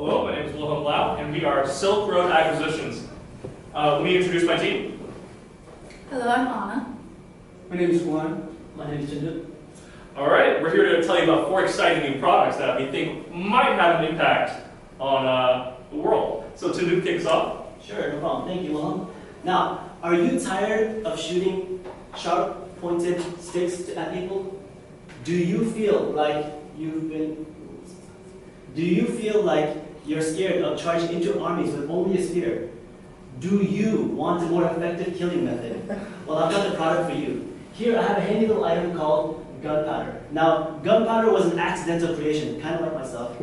Hello, my name is Wilhelm Blau, and we are Silk Road Acquisitions. Let me introduce my team. Hello, I'm Anna. My name is Juan. My name is Chindu. All right, we're here to tell you about 4 exciting new products that we think might have an impact on the world. So Chindu, kick us off. Sure, no problem. Thank you, Wilhelm. Now, are you tired of shooting sharp-pointed sticks at people? Do you feel like you're scared of charging into armies with only a spear? Do you want a more effective killing method? Well, I've got the product for you. Here I have a handy little item called gunpowder. Now, gunpowder was an accidental creation, kind of like myself.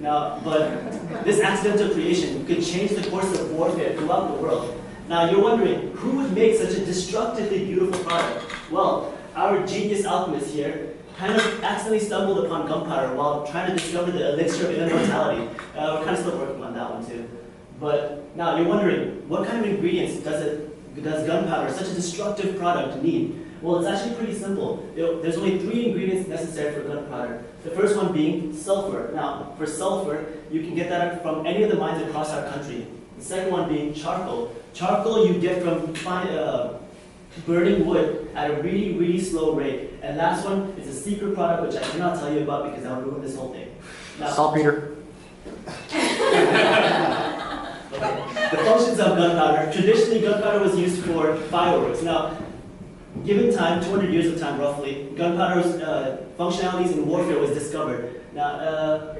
Now, but this accidental creation could change the course of warfare throughout the world. Now, you're wondering, who would make such a destructively beautiful product? Well, our genius alchemist here kind of accidentally stumbled upon gunpowder while trying to discover the elixir of immortality. We're kind of still working on that one too. But now you're wondering, what kind of ingredients does gunpowder, such a destructive product, need? Well, it's actually pretty simple. There's only 3 ingredients necessary for gunpowder. The first one being sulfur. Now, for sulfur, you can get that from any of the mines across our country. The second one being charcoal. Charcoal you get from burning wood at a really, really slow rate. And last one is a secret product which I cannot tell you about because that would ruin this whole thing. Now, Saltpeter. the functions of gunpowder. Traditionally, gunpowder was used for fireworks. Now, given time, 200 years of time roughly, gunpowder's functionalities in warfare was discovered. Now,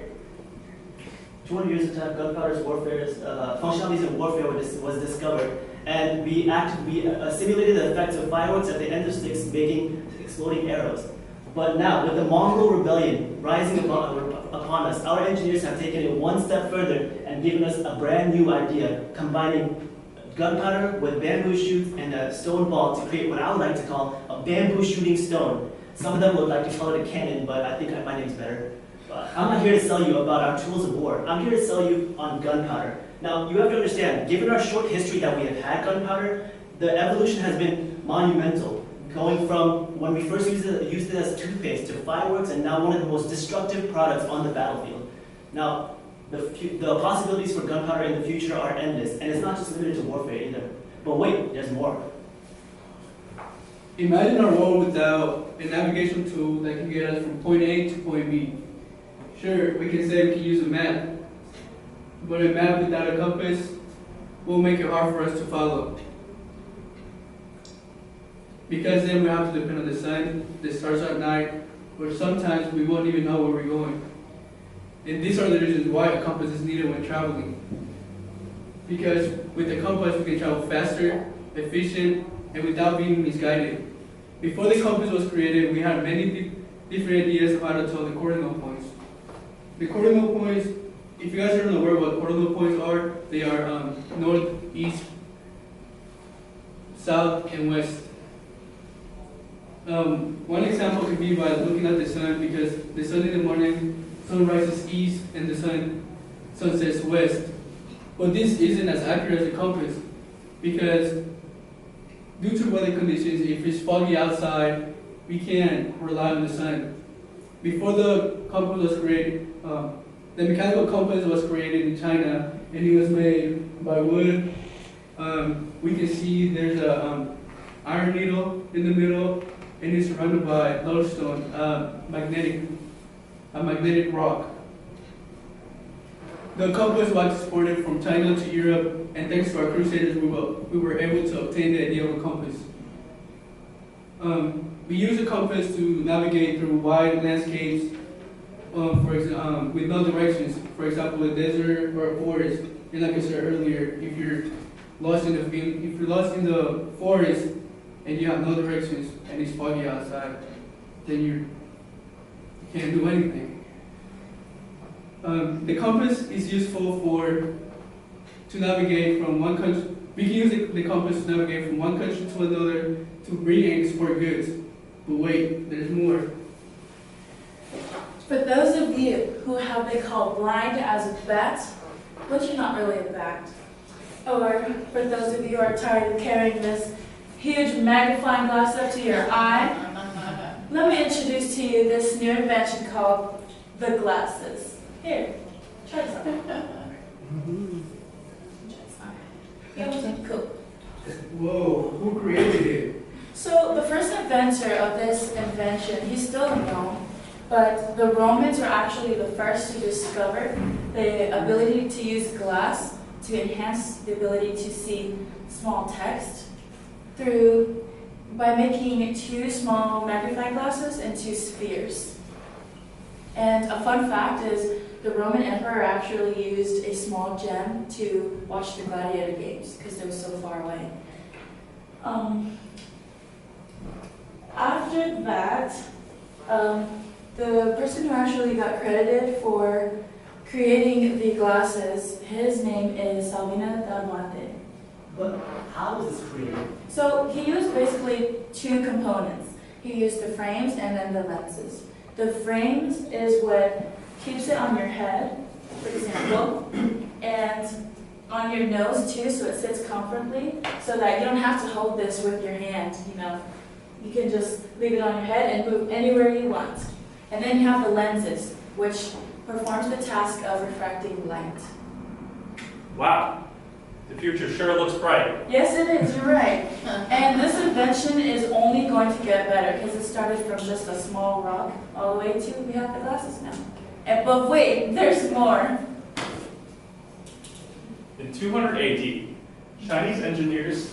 200 years of time, gunpowder's functionalities in warfare was discovered, and we simulated the effects of fireworks at the end of sticks, making exploding arrows. But now, with the Mongol rebellion rising upon us, our engineers have taken it one step further and given us a brand new idea, combining gunpowder with bamboo shoots and a stone ball to create what I would like to call a bamboo shooting stone. Some of them would like to call it a cannon, but I think my name's better. But I'm not here to sell you about our tools of war. I'm here to sell you on gunpowder. Now, you have to understand, given our short history that we have had gunpowder, the evolution has been monumental, going from when we first used it as toothpaste to fireworks, and now one of the most destructive products on the battlefield. Now, the possibilities for gunpowder in the future are endless, and it's not just limited to warfare either. But wait, there's more. Imagine a world without a navigation tool that can get us from point A to point B. Sure, we can say we can use a map, but a map without a compass will make it hard for us to follow. Because then we have to depend on the sun, the stars at night, or sometimes we won't even know where we're going. And these are the reasons why a compass is needed when traveling. Because with a compass we can travel faster, efficient, and without being misguided. Before the compass was created, we had many different ideas of how to tell the cardinal points. The cardinal points, if you guys are aware of what cardinal points are, they are north, east, south, and west. One example could be by looking at the sun, because the sun in the morning, sun rises east and the sun sets west. But this isn't as accurate as a compass, because due to weather conditions, if it's foggy outside, we can't rely on the sun. Before the compass was created, the mechanical compass was created in China, and it was made by wood. We can see there's a iron needle in the middle, and it's surrounded by lodestone, a magnetic rock. The compass was exported from China to Europe, and thanks to our crusaders, we were able to obtain the idea of a compass. We use a compass to navigate through wide landscapes, with no directions. For example, a desert or a forest. And like I said earlier, if you're lost in the forest and you have no directions and it's foggy outside, then you can't do anything. The compass is useful to navigate from one country. We can use the compass to navigate from one country to another to bring and export goods. But wait, there's more. For those of you who have been called blind as a bat, but you're not really a bat, or for those of you who are tired of carrying this huge magnifying glass up to your eye, let me introduce to you this new invention called the glasses. Here, try some. invention. He's still known, but the Romans were actually the first to discover the ability to use glass to enhance the ability to see small text by making two small magnifying glasses and two spheres. And a fun fact is the Roman emperor actually used a small gem to watch the gladiator games because they were so far away. After that, the person who actually got credited for creating the glasses, his name is Salvino da Mate. But how was this created? So he used basically two components. He used the frames and then the lenses. The frames is what keeps it on your head, for example, and on your nose too, so it sits comfortably, so that you don't have to hold this with your hand, You can just leave it on your head and move anywhere you want. And then you have the lenses, which performs the task of refracting light. Wow, the future sure looks bright. Yes, it is, you're right. And this invention is only going to get better because it started from just a small rock all the way to we have the glasses now. But wait, there's more. In 200 AD, Chinese engineers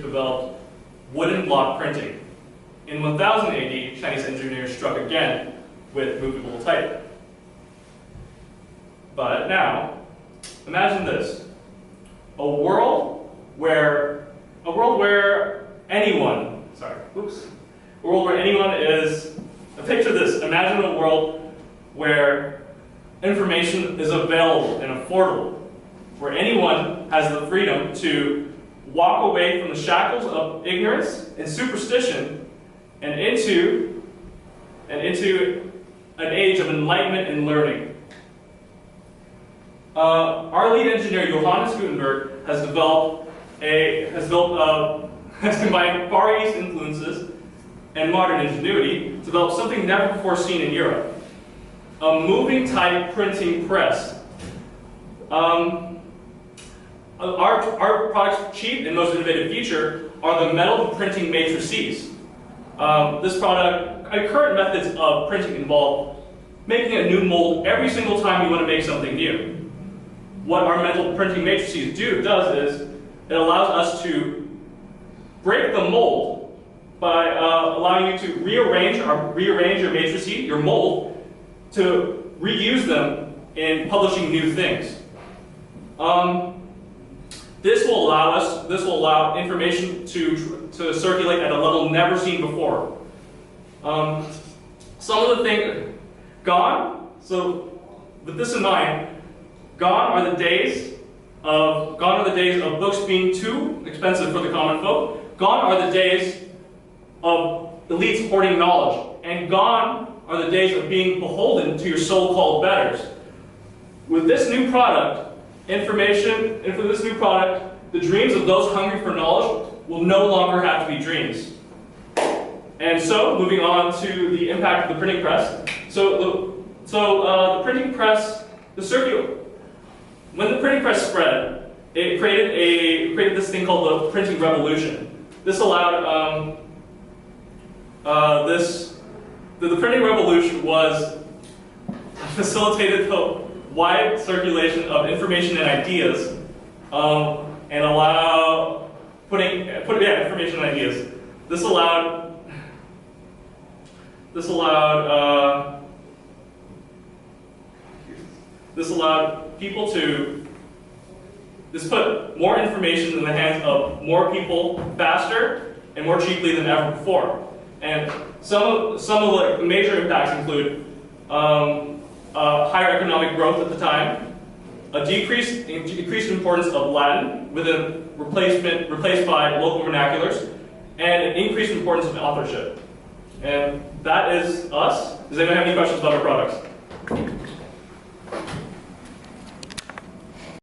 developed wooden block printing. In 1000 AD, Chinese engineers struck again with movable type. But now, imagine this: a world where anyone is. Picture this: imagine a world where information is available and affordable, where anyone has the freedom to walk away from the shackles of ignorance and superstition and into an age of enlightenment and learning. Our lead engineer Johannes Gutenberg has combined Far East influences and modern ingenuity to develop something never before seen in Europe: a moving type printing press. Our product's chief and most innovative feature are the metal printing matrices. Current methods of printing involve making a new mold every single time you want to make something new. What our metal printing matrices does is it allows us to break the mold by allowing you to rearrange your matrices, your mold, to reuse them in publishing new things. This will allow information to circulate at a level never seen before. Some of the things gone. So, with this in mind, gone are the days of books being too expensive for the common folk. Gone are the days of elites hoarding knowledge, and gone are the days of being beholden to your so-called betters. With this new product, the dreams of those hungry for knowledge will no longer have to be dreams. And so, moving on to the impact of the printing press. The printing press, when the printing press spread, it created this thing called the printing revolution. This allowed the printing revolution facilitated the wide circulation of information and ideas, and allow information and ideas. This allowed people to put more information in the hands of more people faster and more cheaply than ever before. And some of the major impacts include higher economic growth at the time, a decreased importance of Latin replaced by local vernaculars, and an increased importance of authorship. And that is us. Does anyone have any questions about our products?